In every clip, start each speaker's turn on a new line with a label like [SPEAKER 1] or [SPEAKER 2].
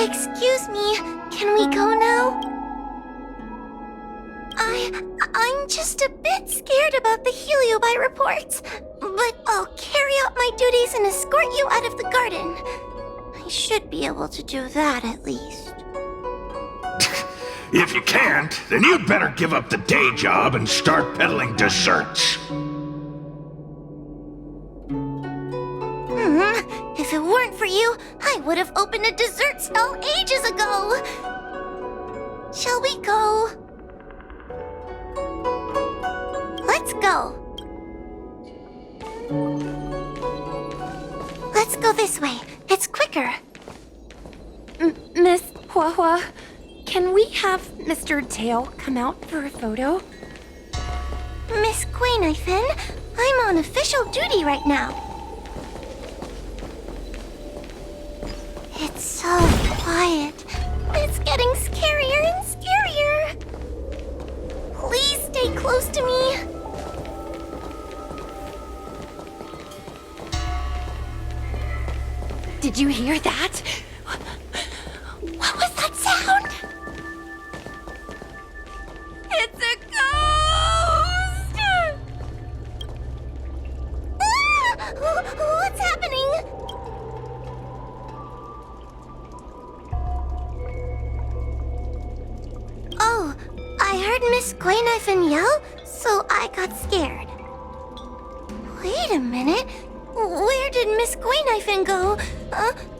[SPEAKER 1] Excuse me, can we go now? I'm just a bit scared about the Heliobite reports, but I'll carry out my duties and escort you out of the garden. I should be able to do that at least.
[SPEAKER 2] If you can't, then you'd better give up the day job and start peddling desserts.
[SPEAKER 1] If it weren't for you, I would have opened a dessert stall ages ago. Shall we go? Let's go. Let's go this way. It's quicker.
[SPEAKER 3] Miss Huahua, can we have Mr. Tail come out for a photo?
[SPEAKER 1] Miss Guinevere, I'm on official duty right now. It's so quiet. It's getting scarier and scarier. Please stay close to me.
[SPEAKER 3] Did you hear that?
[SPEAKER 1] What was that sound?
[SPEAKER 3] It's a ghost!
[SPEAKER 1] What's happening? Oh, I heard Miss Guinevere yell, so I got scared. Wait a minute. Where did Miss Guinevere go?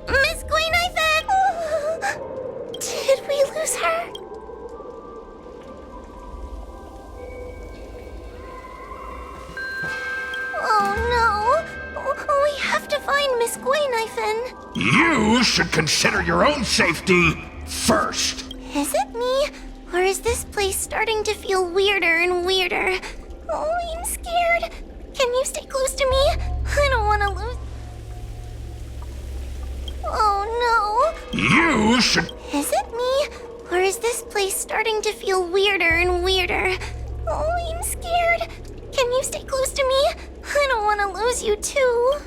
[SPEAKER 1] Miss Guinevere! Did we lose her? Oh no! We have to find Miss Guinevere.
[SPEAKER 2] You should consider your own safety first.
[SPEAKER 1] Is it me? Or is this place starting to feel weirder and weirder? Oh, I'm scared. Can you stay close to me? I don't want to lose... Oh no!
[SPEAKER 2] You should...
[SPEAKER 1] Is it me? Or is this place starting to feel weirder and weirder? Oh, I'm scared. Can you stay close to me? I don't want to lose you too.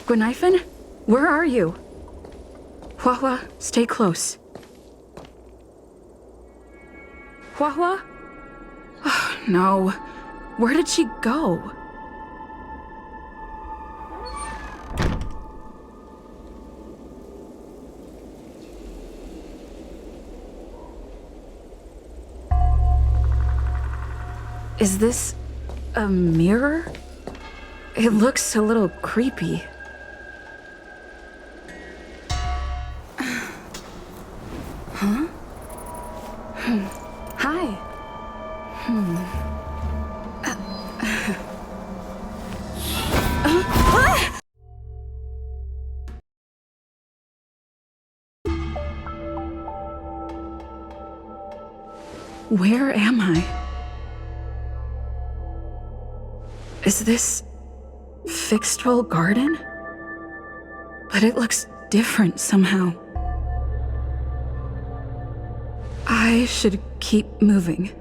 [SPEAKER 4] Guinevere, where are you? Huahua, stay close. Huahua? Oh, no. Where did she go? Is this a mirror? It looks a little creepy. Huh? Hi. Where am I? Is this Fixedwell Garden? But it looks different somehow. I should keep moving.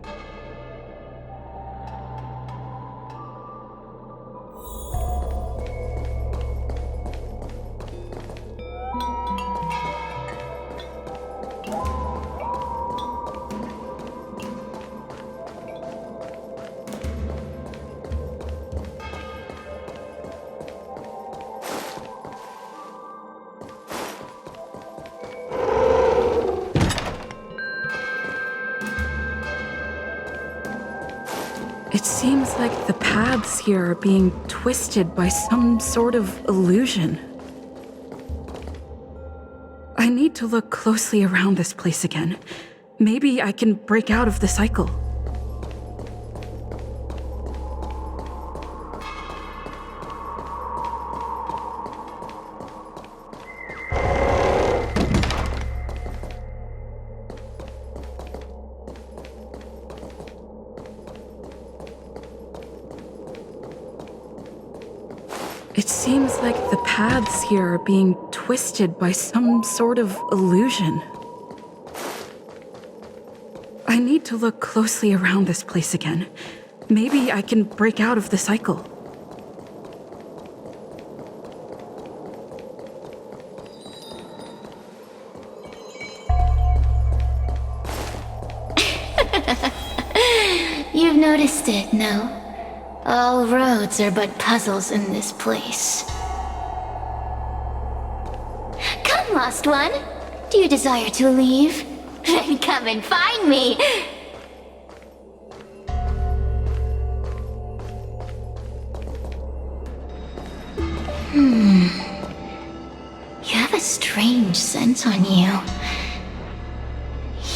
[SPEAKER 4] It seems like the paths here are being twisted by some sort of illusion. I need to look closely around this place again. Maybe I can break out of the cycle. It seems like the paths here are being twisted by some sort of illusion. need to look closely around this place again. Maybe I can break out of the cycle.
[SPEAKER 1] You've noticed it, no? All roads are but puzzles in this place. Come, lost one. Do you desire to leave? Then come and find me! You have a strange scent on you.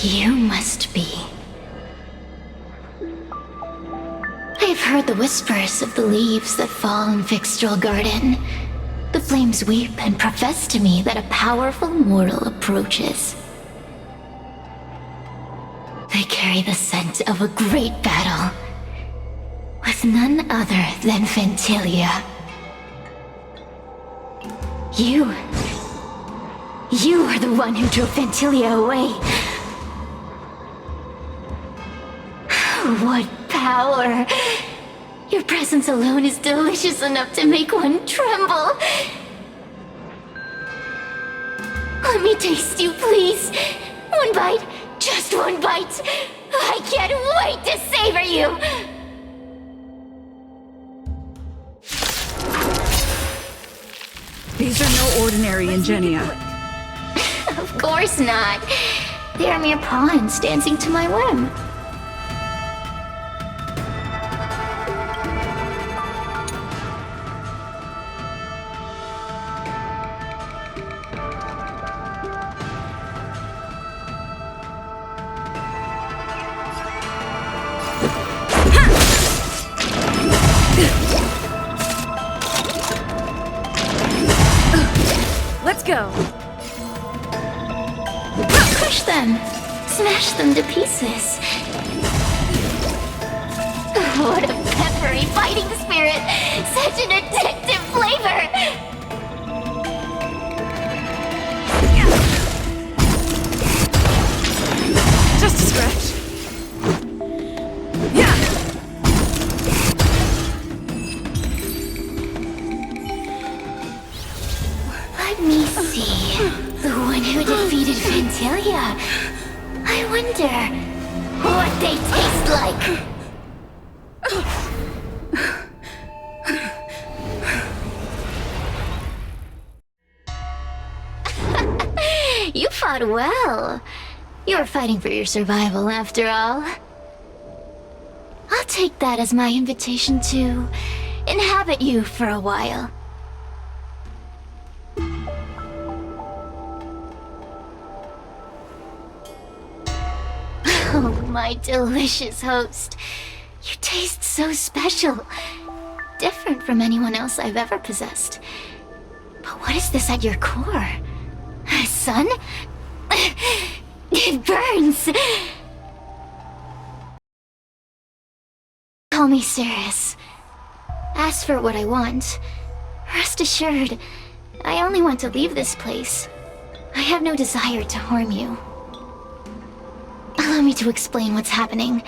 [SPEAKER 1] You must be... I have heard the whispers of the leaves that fall in Fixtral Garden. The flames weep and profess to me that a powerful mortal approaches. They carry the scent of a great battle, with none other than Ventilia. You are the one who drove Ventilia away. What power! Your presence alone is delicious enough to make one tremble. Let me taste you, please. One bite, just one bite. I can't wait to savor you.
[SPEAKER 4] These are no ordinary Ingenia.
[SPEAKER 1] Of course not. They are mere pawns dancing to my whim.
[SPEAKER 3] Let's go.
[SPEAKER 1] Crush them! Smash them to pieces! What a peppery fighting spirit! Such an addictive flavor!
[SPEAKER 3] Just a scratch. Yeah.
[SPEAKER 1] Let me see. The one who defeated Ventilia. I wonder what they taste like. You fought well. You were fighting for your survival, after all. I'll take that as my invitation to inhabit you for a while. Oh, my delicious host. You taste so special. Different from anyone else I've ever possessed. But what is this at your core? Sun? It burns! Call me Cirrus. Ask for what I want. Rest assured, I only want to leave this place. I have no desire to harm you. Allow me to explain what's happening.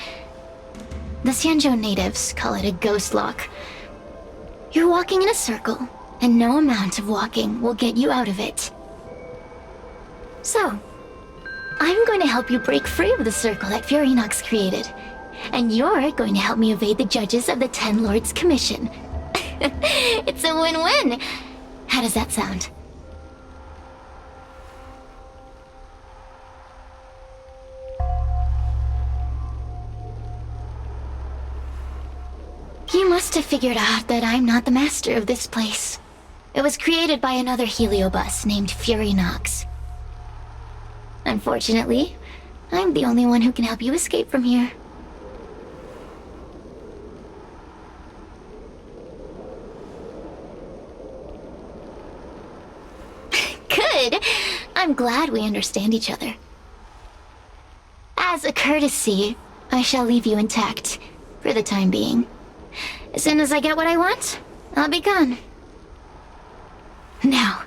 [SPEAKER 1] The Xianzhou natives call it a ghost lock. You're walking in a circle, and no amount of walking will get you out of it. So, I'm going to help you break free of the circle that Furinox created. And you're going to help me evade the judges of the Ten Lords Commission. It's a win-win. How does that sound? You must have figured out that I'm not the master of this place. It was created by another Heliobus named Furinox. Unfortunately, I'm the only one who can help you escape from here. Good! I'm glad we understand each other. As a courtesy, I shall leave you intact, for the time being. As soon as I get what I want, I'll be gone. Now,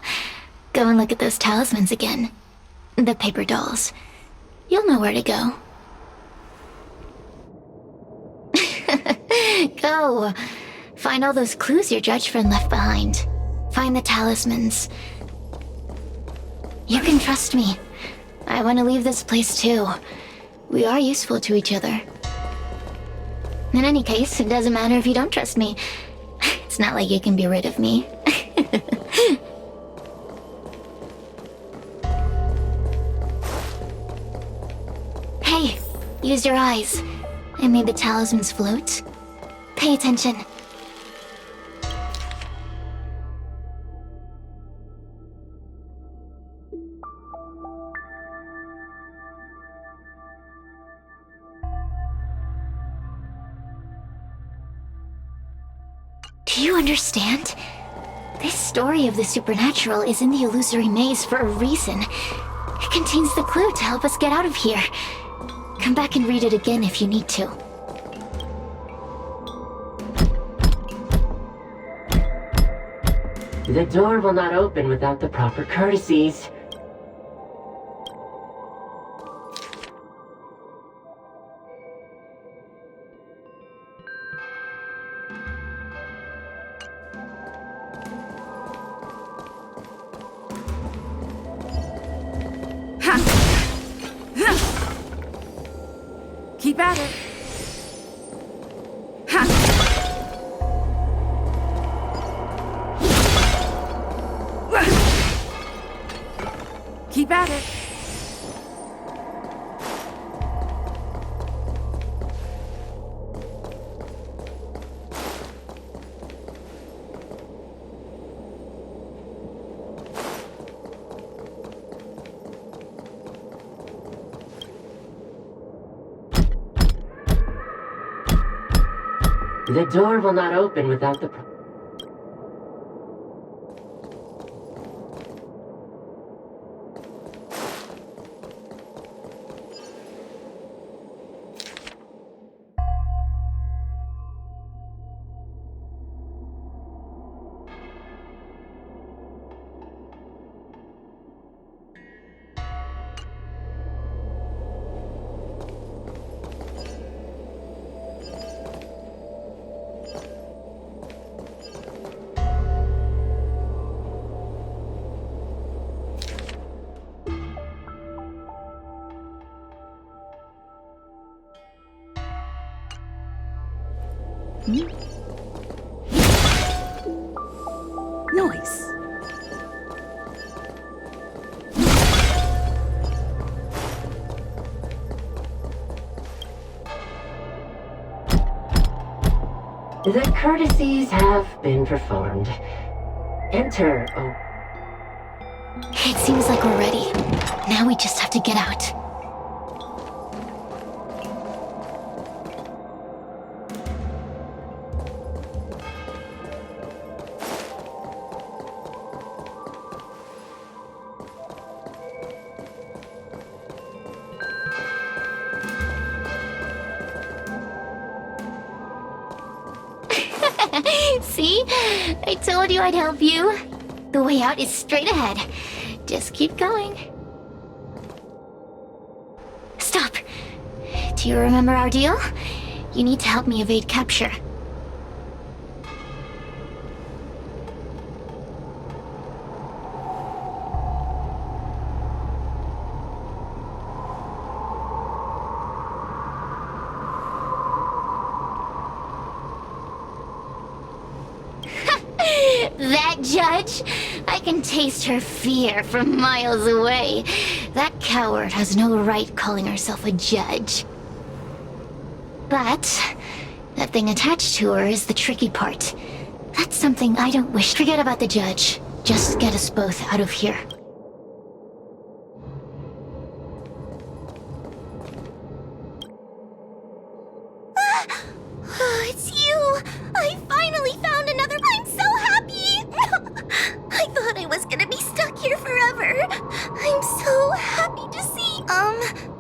[SPEAKER 1] go and look at those talismans again. The paper dolls. You'll know where to go. Go. Find all those clues your judge friend left behind. Find the talismans. You can trust me. I want to leave this place too. We are useful to each other. In any case, it doesn't matter if you don't trust me. It's not like you can be rid of me. Hey, use your eyes. I made the talismans float. Pay attention. Do you understand? This story of the supernatural is in the illusory maze for a reason. It contains the clue to help us get out of here. Come back and read it again if you need to.
[SPEAKER 5] The door will not open without the proper courtesies.
[SPEAKER 4] Keep at it. Keep at it.
[SPEAKER 5] The door will not open without the...
[SPEAKER 4] Nice.
[SPEAKER 5] The courtesies have been performed. Enter, oh...
[SPEAKER 1] It seems like we're ready. Now we just have to get out. See? I told you I'd help you. The way out is straight ahead. Just keep going. Stop! Do you remember our deal? You need to help me evade capture. That judge? I can taste her fear from miles away. That coward has no right calling herself a judge. But that thing attached to her is the tricky part. That's something I don't wish. Forget about the judge. Just get us both out of here. It's you! I finally found another. I'm so happy! I thought I was gonna be stuck here forever. I'm so happy to see.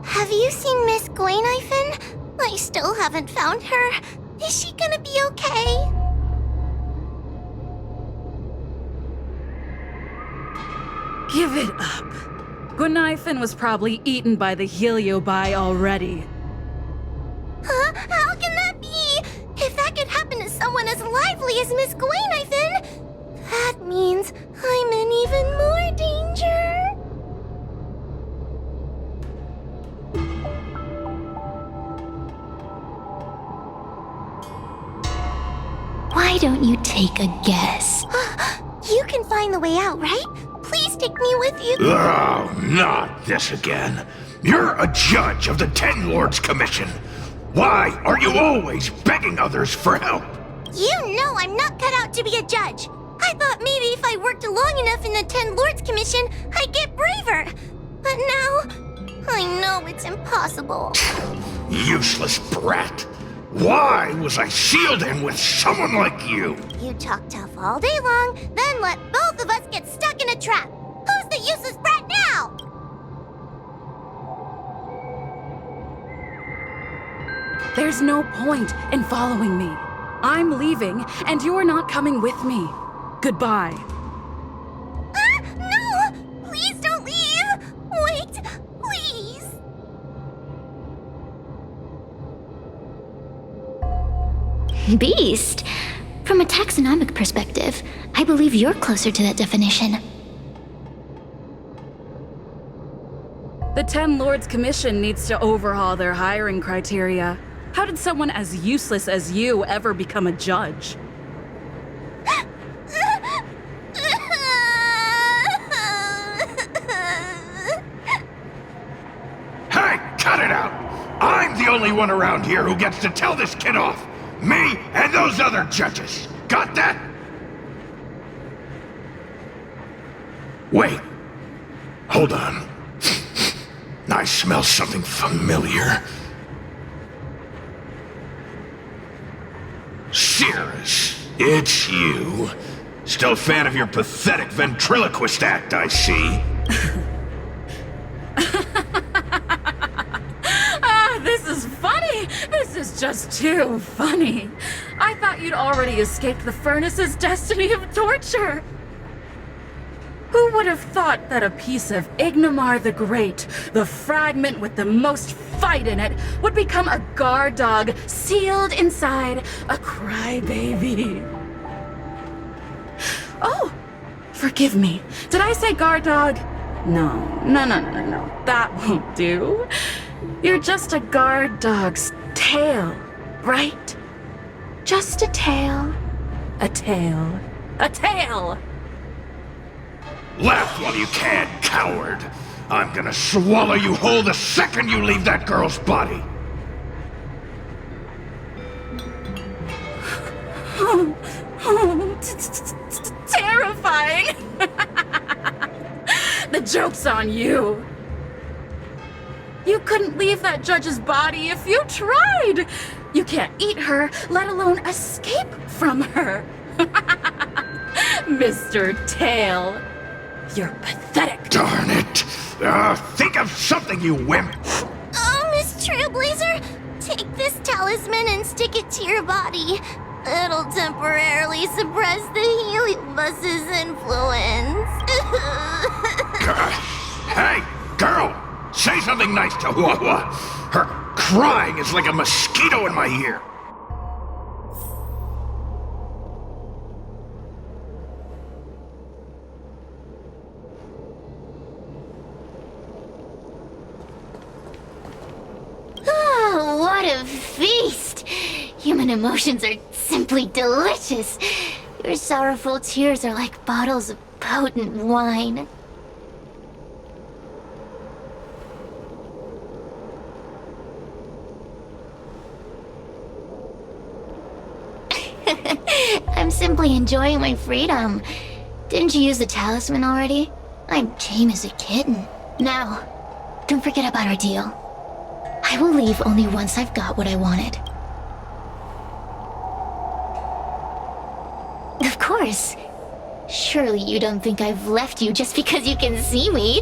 [SPEAKER 1] Have you seen Miss Gwayniphin? I still haven't found her. Is she gonna be okay?
[SPEAKER 4] Give it up. Gwayniphin was probably eaten by the Heliobi already.
[SPEAKER 1] Huh? How can that be? If that could happen, is Miss Gwaynifin. That means I'm in even more danger.
[SPEAKER 6] Why don't you take a guess?
[SPEAKER 1] You can find the way out, right? Please take me with you.
[SPEAKER 2] Oh, not this again. You're a judge of the Ten Lords Commission. Why are you always begging others for help?
[SPEAKER 1] You know I'm not cut out to be a judge. I thought maybe if I worked long enough in the Ten Lords Commission, I'd get braver. But now, I know it's impossible.
[SPEAKER 2] Useless brat. Why was I sealed in with someone like you?
[SPEAKER 1] You talk tough all day long, then let both of us get stuck in a trap. Who's the useless brat now?
[SPEAKER 4] There's no point in following me. I'm leaving, and you're not coming with me. Goodbye.
[SPEAKER 1] No! Please don't leave! Wait, please!
[SPEAKER 6] Beast? From a taxonomic perspective, I believe you're closer to that definition.
[SPEAKER 4] The Ten Lords Commission needs to overhaul their hiring criteria. How did someone as useless as you ever become a judge?
[SPEAKER 2] Hey, cut it out! I'm the only one around here who gets to tell this kid off. Me and those other judges. Got that? Wait. Hold on. I smell something familiar. Cirrus, it's you. Still a fan of your pathetic ventriloquist act, I see.
[SPEAKER 4] This is funny! This is just too funny. I thought you'd already escaped the furnace's destiny of torture. Who would have thought that a piece of Ignomar the Great, the fragment with the most fight in it, would become a guard dog sealed inside a crybaby? Oh, forgive me. Did I say guard dog? No. That won't do. You're just a guard dog's tail, right? Just a tail. A tail. A tail!
[SPEAKER 2] Laugh while you can, coward. I'm gonna swallow you whole the second you leave that girl's body.
[SPEAKER 4] Terrifying! The joke's on you. You couldn't leave that judge's body if you tried. You can't eat her, let alone escape from her. Mr. Tail, you're pathetic.
[SPEAKER 2] Darn it. Think of something, you wimp.
[SPEAKER 1] Oh, Miss Trailblazer, take this talisman and stick it to your body. It'll temporarily suppress the heliobus's influence.
[SPEAKER 2] Hey, girl! Say something nice to Huahua. Her crying is like a mosquito in my ear.
[SPEAKER 6] Oh, what a feast! Human emotions are simply delicious. Your sorrowful tears are like bottles of potent wine. I'm simply enjoying my freedom. Didn't you use the talisman already? I'm tame as a kitten. Now, don't forget about our deal. I will leave only once I've got what I wanted. Of course. Surely you don't think I've left you just because you can see me.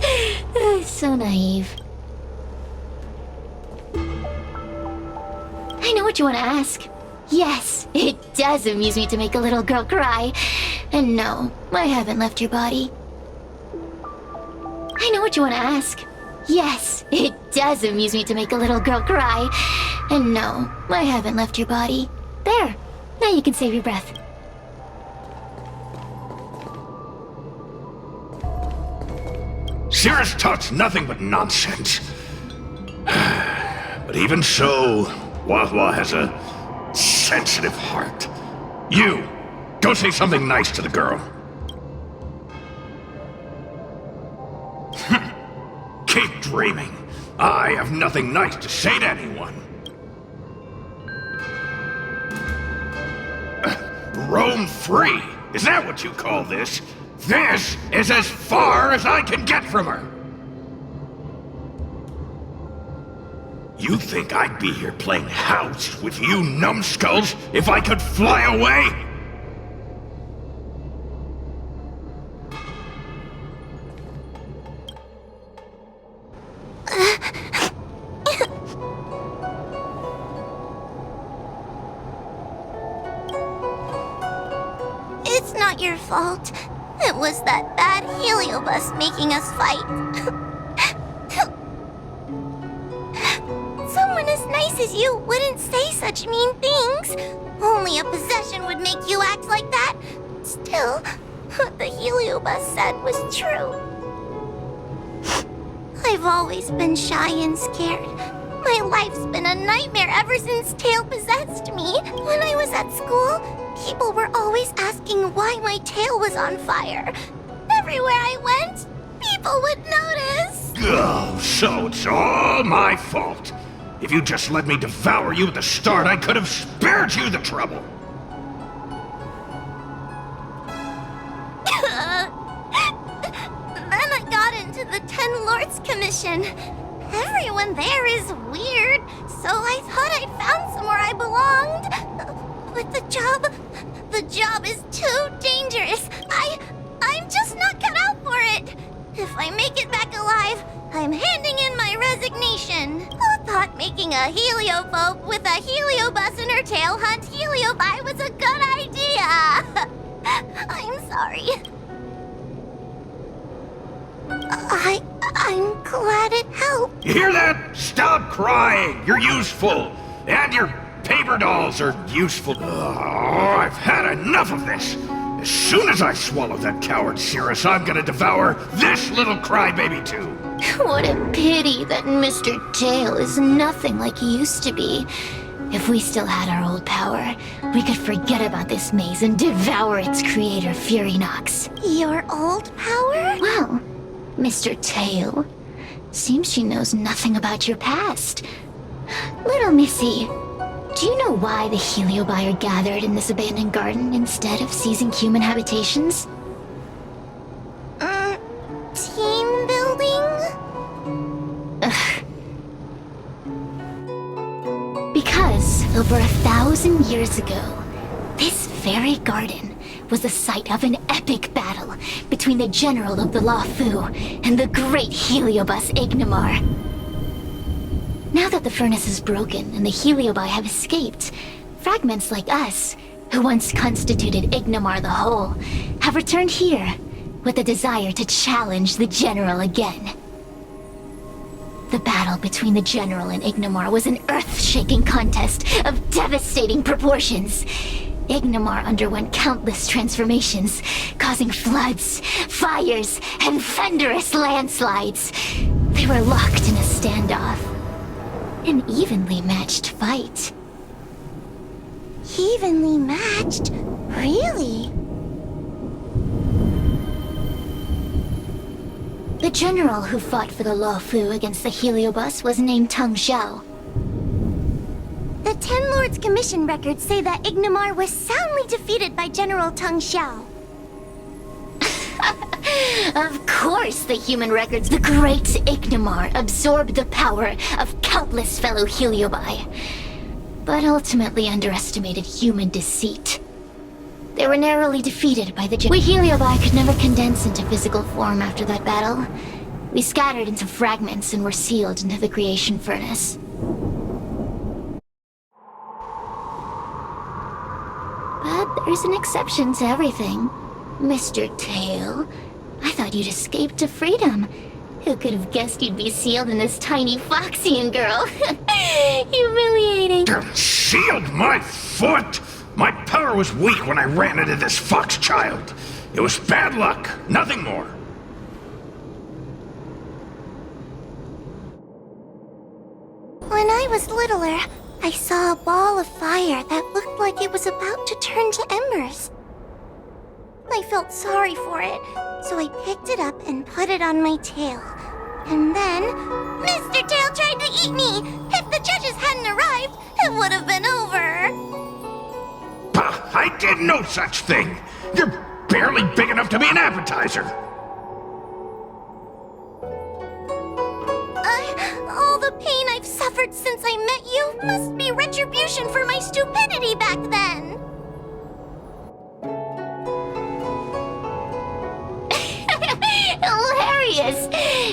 [SPEAKER 6] So naive. I know what you want to ask. Yes, it does amuse me to make a little girl cry. And no, I haven't left your body. I know what you want to ask. Yes, it does amuse me to make a little girl cry. And no, I haven't left your body. There, now you can save your breath.
[SPEAKER 2] Cirrus talks nothing but nonsense. But even so, Wah-Wah has a sensitive heart. You, go say something nice to the girl. Keep dreaming. I have nothing nice to say to anyone. Roam free? Is that what you call this? This is as far as I can get from her. You think I'd be here playing house with you numbskulls if I could fly away?
[SPEAKER 1] It's not your fault. It was that bad heliobus making us fight. Someone as nice as you wouldn't say such mean things. Only a possession would make you act like that. Still, what the heliobus said was true. I've always been shy and scared. My life's been a nightmare ever since tail possessed me. When I was at school, people were always asking why my tail was on fire. Everywhere I went, people would notice.
[SPEAKER 2] Oh, so it's all my fault. If you just let me devour you at the start, I could have spared you the trouble.
[SPEAKER 1] Then I got into the Ten Lords Commission. Everyone there is weird, so I thought I'd found somewhere I belonged. But the job is too dangerous. I'm just not cut out for it. If I make it back alive, I'm handing in my resignation. Who thought making a heliophobe with a heliobus in her tail hunt heliobi was a good idea? I'm sorry. I'm glad it helped.
[SPEAKER 2] You hear that? Stop crying. You're useful. And your paper dolls are useful. Oh, I've had enough of this. As soon as I swallow that coward Cirrus, I'm gonna devour this little crybaby too.
[SPEAKER 6] What a pity that Mr. Tail is nothing like he used to be. If we still had our old power, we could forget about this maze and devour its creator, Furynox.
[SPEAKER 1] Your old power?
[SPEAKER 6] Well, Mr. Tail, seems she knows nothing about your past. Little Missy, do you know why the Heliobi are gathered in this abandoned garden instead of seizing human habitations?
[SPEAKER 1] Team building?
[SPEAKER 6] Because over 1,000 years ago, this very garden was the site of an epic battle between the general of the Luofu and the great heliobus Ignimar. Now that the furnace is broken and the heliobi have escaped, fragments like us, who once constituted Ignimar the Whole, have returned here with a desire to challenge the general again. The battle between the general and Ignimar was an earth-shaking contest of devastating proportions. Ignimar underwent countless transformations, causing floods, fires, and thunderous landslides. They were locked in a standoff. An evenly matched fight.
[SPEAKER 1] Evenly matched? Really?
[SPEAKER 6] The general who fought for the Luofu against the Heliobus was named Teng Xiao.
[SPEAKER 1] The Ten Lords Commission records say that Ignimar was soundly defeated by General Teng Xiao.
[SPEAKER 6] Of course, the human records. The great Ignimar absorbed the power of countless fellow Heliobi, but ultimately underestimated human deceit. They were narrowly defeated by the We Heliobi could never condense into physical form after that battle. We scattered into fragments and were sealed into the creation furnace. But there's an exception to everything. Mr. Tail, I thought you'd escaped to freedom. Who could have guessed you'd be sealed in this tiny Foxian girl? Humiliating.
[SPEAKER 2] Sealed my foot? My power was weak when I ran into this fox child. It was bad luck, nothing more.
[SPEAKER 1] I was littler, I saw a ball of fire that looked like it was about to turn to embers. I felt sorry for it, so I picked it up and put it on my tail. And then, Mr. Tail tried to eat me! If the judges hadn't arrived, it would have been over!
[SPEAKER 2] Bah, I did no such thing! You're barely big enough to be an appetizer!
[SPEAKER 1] All the pain I've suffered since I met you must be retribution for my stupidity back then!
[SPEAKER 6] Hilarious!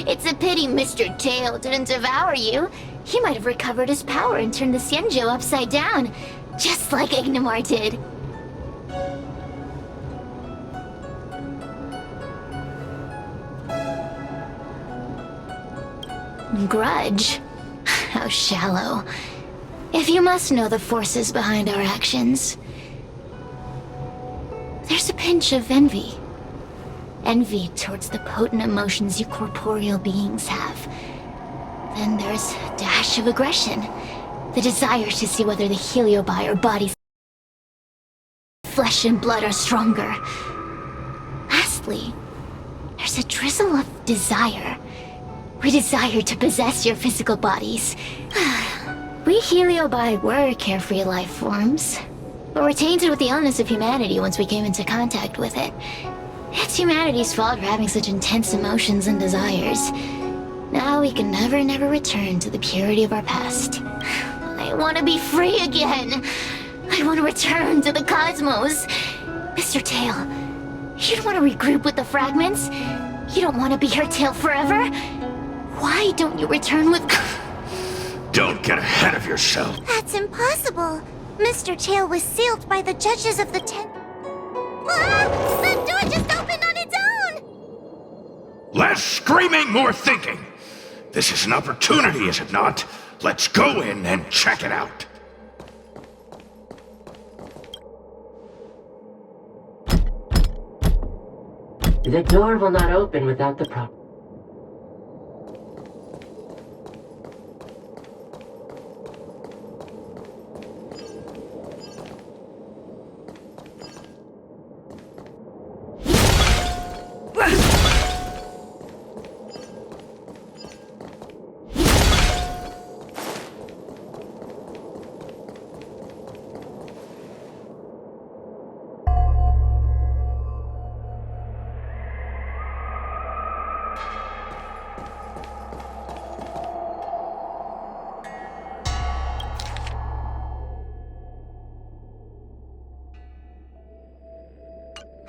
[SPEAKER 6] It's a pity Mr. Tail didn't devour you. He might have recovered his power and turned the Xianzhou upside down, just like Ignimar did. Grudge? How shallow. If you must know the forces behind our actions, there's a pinch of envy. Envy towards the potent emotions you corporeal beings have. Then there's a dash of aggression. The desire to see whether the Heliobi or body's flesh and blood are stronger. Lastly, there's a drizzle of desire. We desire to possess your physical bodies. We Heliobi were carefree life forms, but were tainted with the illness of humanity once we came into contact with it. It's humanity's fault for having such intense emotions and desires. Now we can never return to the purity of our past. I want to be free again. I want to return to the cosmos. Mr. Tail, you don't want to regroup with the fragments? You don't want to be her tail forever? Why don't you return with...
[SPEAKER 2] Don't get ahead of yourself.
[SPEAKER 1] That's impossible. Mr. Tail was sealed by the judges of the ten... Ah! The door just opened on its own!
[SPEAKER 2] Less screaming, more thinking. This is an opportunity, is it not? Let's go in and check it out.
[SPEAKER 5] The door will not open without the proper...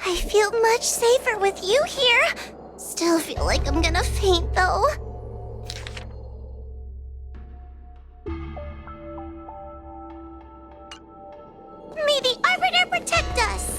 [SPEAKER 1] I feel much safer with you here. Still feel like I'm gonna faint, though. May the Arbiter protect us!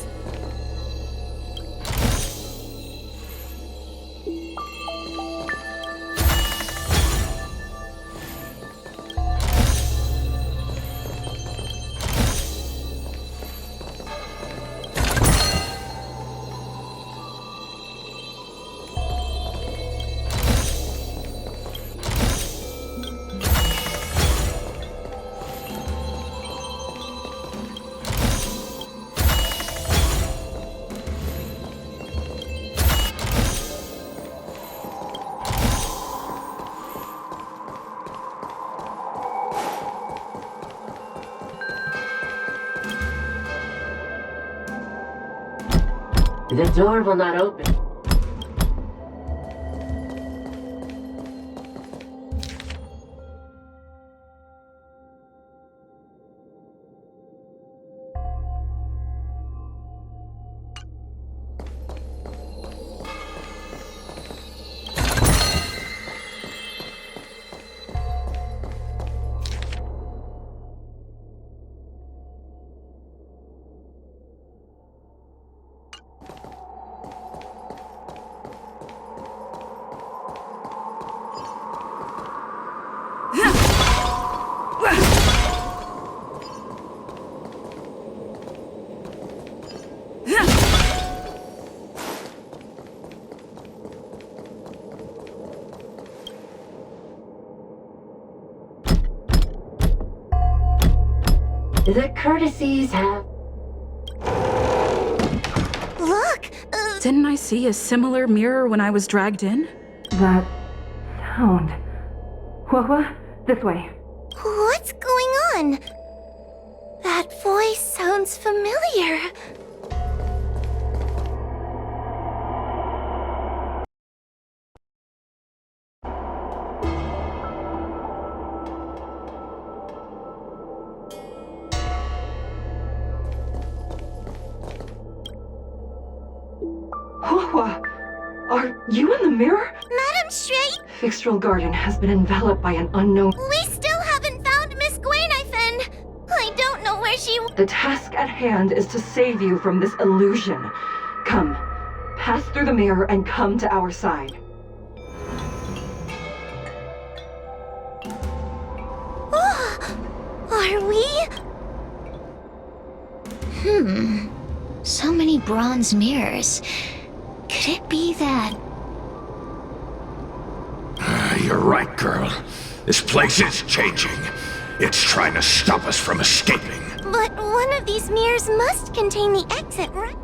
[SPEAKER 5] The door will not open. The courtesies have...
[SPEAKER 1] Look!
[SPEAKER 4] Didn't I see a similar mirror when I was dragged in?
[SPEAKER 7] That sound. Huahua, this way.
[SPEAKER 1] What's going on? That voice sounds familiar.
[SPEAKER 7] Huahua, are you in the mirror?
[SPEAKER 1] Madam Straight,
[SPEAKER 7] Fixtral Garden has been enveloped by an unknown...
[SPEAKER 1] we still haven't found Miss Gwaynaifen. I don't know where she...
[SPEAKER 7] The task at hand is to save you from this illusion. Come, pass through the mirror and come to our side.
[SPEAKER 1] Are we?
[SPEAKER 6] So many bronze mirrors. Could it be that...
[SPEAKER 2] You're right, girl. This place is changing. It's trying to stop us from escaping.
[SPEAKER 1] But one of these mirrors must contain the exit, right?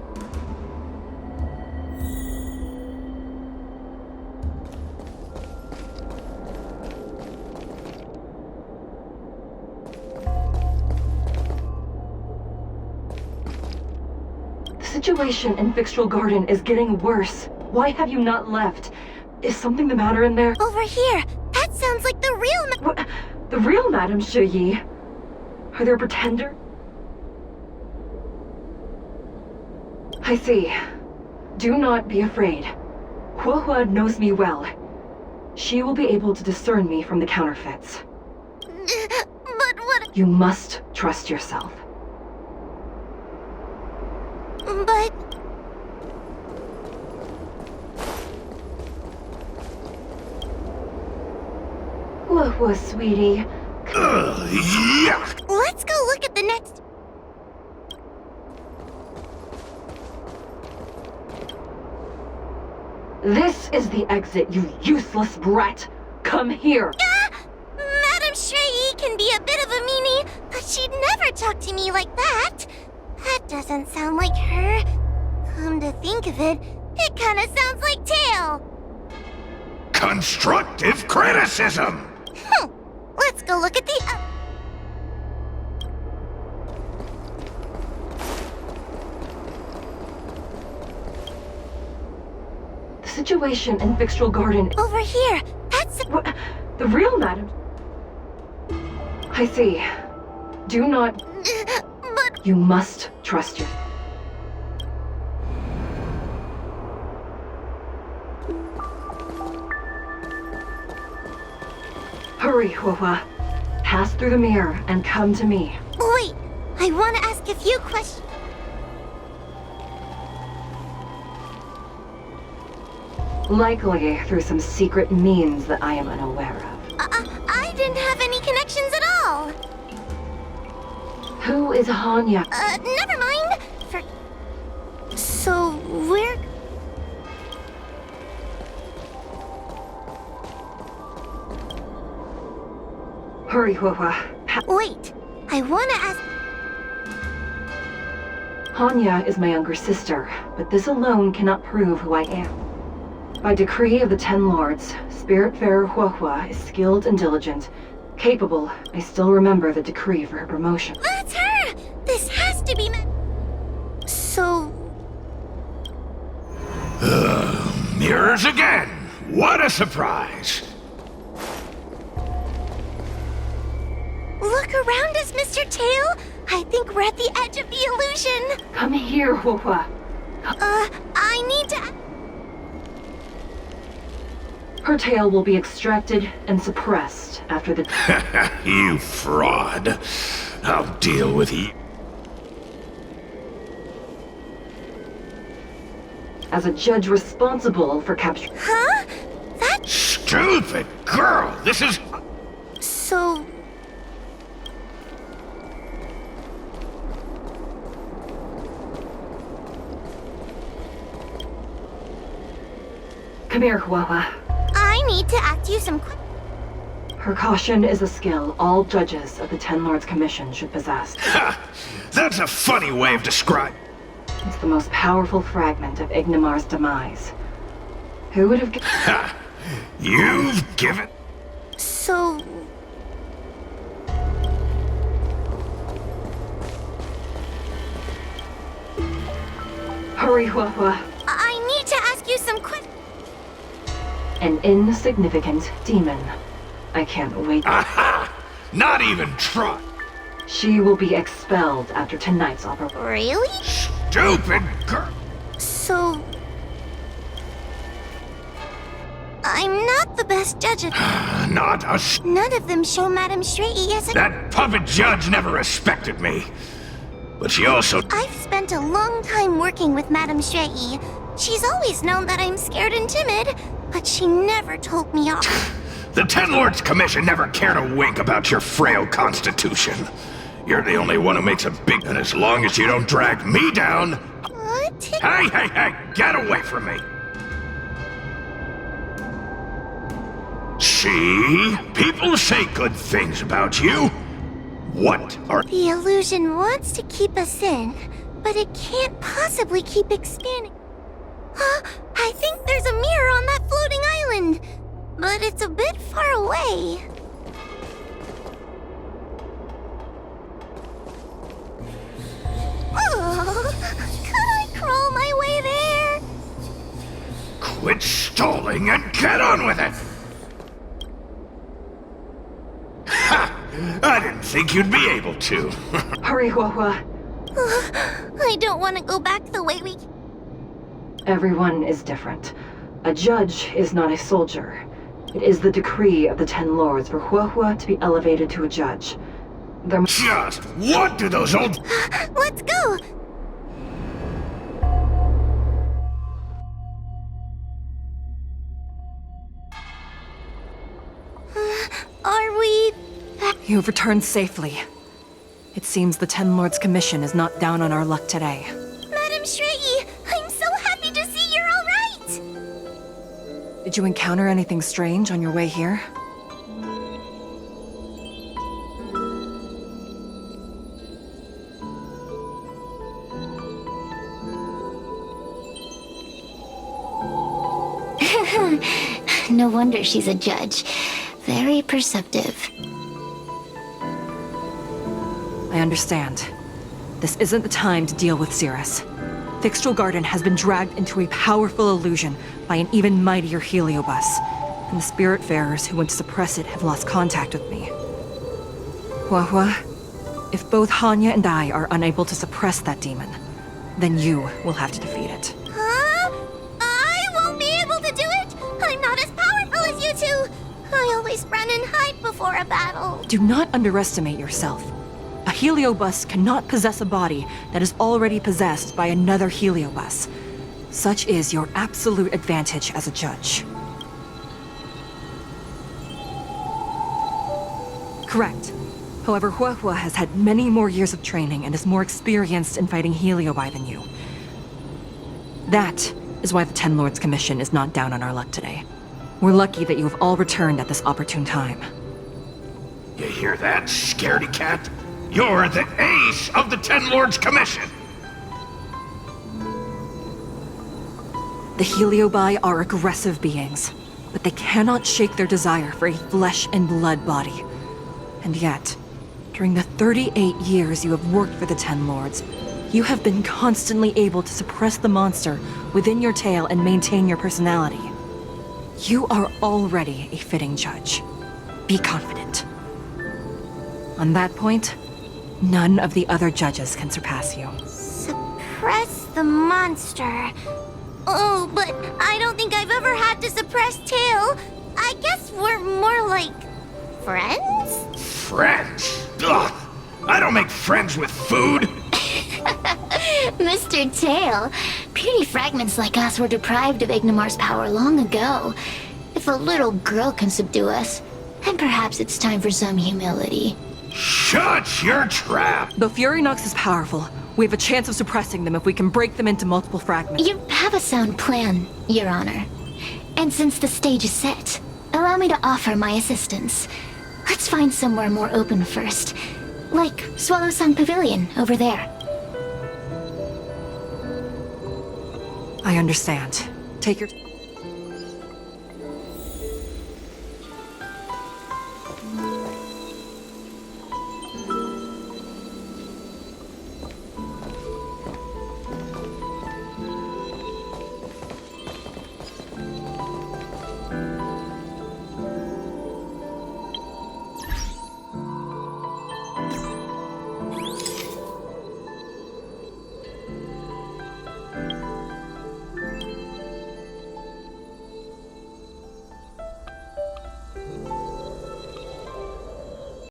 [SPEAKER 7] The situation in Fixtral Garden is getting worse. Why have you not left? Is something the matter in there?
[SPEAKER 1] Over here. That sounds like the real
[SPEAKER 7] What? The real Madame Shuyi? Are there pretender? I see. Do not be afraid. Huahua knows me well. She will be able to discern me from the counterfeits.
[SPEAKER 1] But what...
[SPEAKER 7] You must trust yourself.
[SPEAKER 1] But...
[SPEAKER 7] Huahua, sweetie.
[SPEAKER 2] Ugh, yuck!
[SPEAKER 1] Let's go look at the next...
[SPEAKER 7] This is the exit, you useless brat! Come here!
[SPEAKER 1] Madam Shrey can be a bit of a meanie, but she'd never talk to me like that. That doesn't sound like her. Come to think of it, it kinda sounds like Tail.
[SPEAKER 2] Constructive criticism!
[SPEAKER 1] Let's go look at the...
[SPEAKER 7] The situation in Fixtral Garden...
[SPEAKER 1] Over here. That's...
[SPEAKER 7] What? The real Madame... I see. Do not...
[SPEAKER 1] But...
[SPEAKER 7] You must trust your... Hurry, Huahua. Pass through the mirror and come to me.
[SPEAKER 1] Wait, I want to ask a few questions.
[SPEAKER 7] Likely through some secret means that I am unaware of.
[SPEAKER 1] I didn't have any connections at all.
[SPEAKER 7] Who is Hanya?
[SPEAKER 1] Never mind. So, we're...
[SPEAKER 7] Hurry, Huahua.
[SPEAKER 1] Wait, I want to ask...
[SPEAKER 7] Hanya is my younger sister, but this alone cannot prove who I am. By decree of the Ten Lords, Spiritfarer Huahua is skilled and diligent. Capable, I still remember the decree for her promotion.
[SPEAKER 1] That's her! This has to be So...
[SPEAKER 2] Mirrors again! What a surprise!
[SPEAKER 1] Look around us, Mr. Tail! I think we're at the edge of the illusion!
[SPEAKER 7] Come here, Huahua.
[SPEAKER 1] I need to...
[SPEAKER 7] Her tail will be extracted and suppressed after the...
[SPEAKER 2] You fraud. I'll deal with you.
[SPEAKER 7] As a judge responsible for capture...
[SPEAKER 1] Huh? That...
[SPEAKER 2] Stupid girl! This is...
[SPEAKER 1] So...
[SPEAKER 7] Come here, Huahua.
[SPEAKER 1] I need to ask you some
[SPEAKER 7] Precaution is a skill all judges of the Ten Lords Commission should possess.
[SPEAKER 2] Ha! That's a funny way of describing.
[SPEAKER 7] It's the most powerful fragment of Ignimar's demise. Who would have...
[SPEAKER 2] Ha! You've given...
[SPEAKER 1] So,
[SPEAKER 7] Hurry, Huahua.
[SPEAKER 1] I need to ask you some questions.
[SPEAKER 7] An insignificant demon. I can't wait.
[SPEAKER 2] Aha! Not even try.
[SPEAKER 7] She will be expelled after tonight's operation.
[SPEAKER 1] Really?
[SPEAKER 2] Stupid girl.
[SPEAKER 1] So, I'm not the best judge of...
[SPEAKER 2] Not us.
[SPEAKER 1] None of them show Madame Shrey as a...
[SPEAKER 2] That puppet judge never respected me. But she also...
[SPEAKER 1] I've spent a long time working with Madame Shrey. She's always known that I'm scared and timid, but she never told me off.
[SPEAKER 2] The Ten Lords Commission never cared a wink about your frail constitution. You're the only one who makes a big... And as long as you don't drag me down...
[SPEAKER 1] What?
[SPEAKER 2] Hey, get away from me! See? People say good things about you. What are...
[SPEAKER 1] The illusion wants to keep us in, but it can't possibly keep expanding. Huh? I think there's a mirror on that floating island, but it's a bit far away. Oh, could I crawl my way there?
[SPEAKER 2] Quit stalling and get on with it! Ha! I didn't think you'd be able to.
[SPEAKER 7] Hurry, Huahua.
[SPEAKER 1] I don't want to go back the way we...
[SPEAKER 7] Everyone is different. A judge is not a soldier. It is the decree of the Ten Lords for Huahua to be elevated to a judge. There...
[SPEAKER 2] Just what do those old...
[SPEAKER 1] Let's go! Are we...
[SPEAKER 8] You've returned safely. It seems the Ten Lords Commission is not down on our luck today.
[SPEAKER 1] Madame Shrey, I'm so happy to see you're all right!
[SPEAKER 8] Did you encounter anything strange on your way here?
[SPEAKER 6] No wonder she's a judge. Very perceptive.
[SPEAKER 8] I understand. This isn't the time to deal with Cirrus. Fixtral Garden has been dragged into a powerful illusion by an even mightier Heliobus, and the Spiritfarers who went to suppress it have lost contact with me. Huahua, if both Hanya and I are unable to suppress that demon, then you will have to defeat it.
[SPEAKER 1] Huh? I won't be able to do it! I'm not as powerful as you two! I always run and hide before a battle.
[SPEAKER 8] Do not underestimate yourself. A Heliobus cannot possess a body that is already possessed by another Heliobus. Such is your absolute advantage as a judge. Correct. However, Huahua has had many more years of training and is more experienced in fighting Heliobi than you. That is why the Ten Lords Commission is not down on our luck today. We're lucky that you have all returned at this opportune time.
[SPEAKER 2] You hear that, scaredy cat? You're the ace of the Ten Lords Commission!
[SPEAKER 8] The Heliobi are aggressive beings, but they cannot shake their desire for a flesh and blood body. And yet, during the 38 years you have worked for the Ten Lords, you have been constantly able to suppress the monster within your tail and maintain your personality. You are already a fitting judge. Be confident. On that point, none of the other judges can surpass you.
[SPEAKER 1] Suppress the monster. Oh, but I don't think I've ever had to suppress Tail. I guess we're more like... friends?
[SPEAKER 2] Friends? Ugh! I don't make friends with food!
[SPEAKER 6] Mr. Tail, puny fragments like us were deprived of Ignimar's power long ago. If a little girl can subdue us, then perhaps it's time for some humility.
[SPEAKER 2] Shut your trap!
[SPEAKER 8] Though Fury Nox is powerful, we have a chance of suppressing them if we can break them into multiple fragments.
[SPEAKER 6] You have a sound plan, Your Honor. And since the stage is set, allow me to offer my assistance. Let's find somewhere more open first. Like Swallow Song Pavilion, over there.
[SPEAKER 8] I understand. Take your...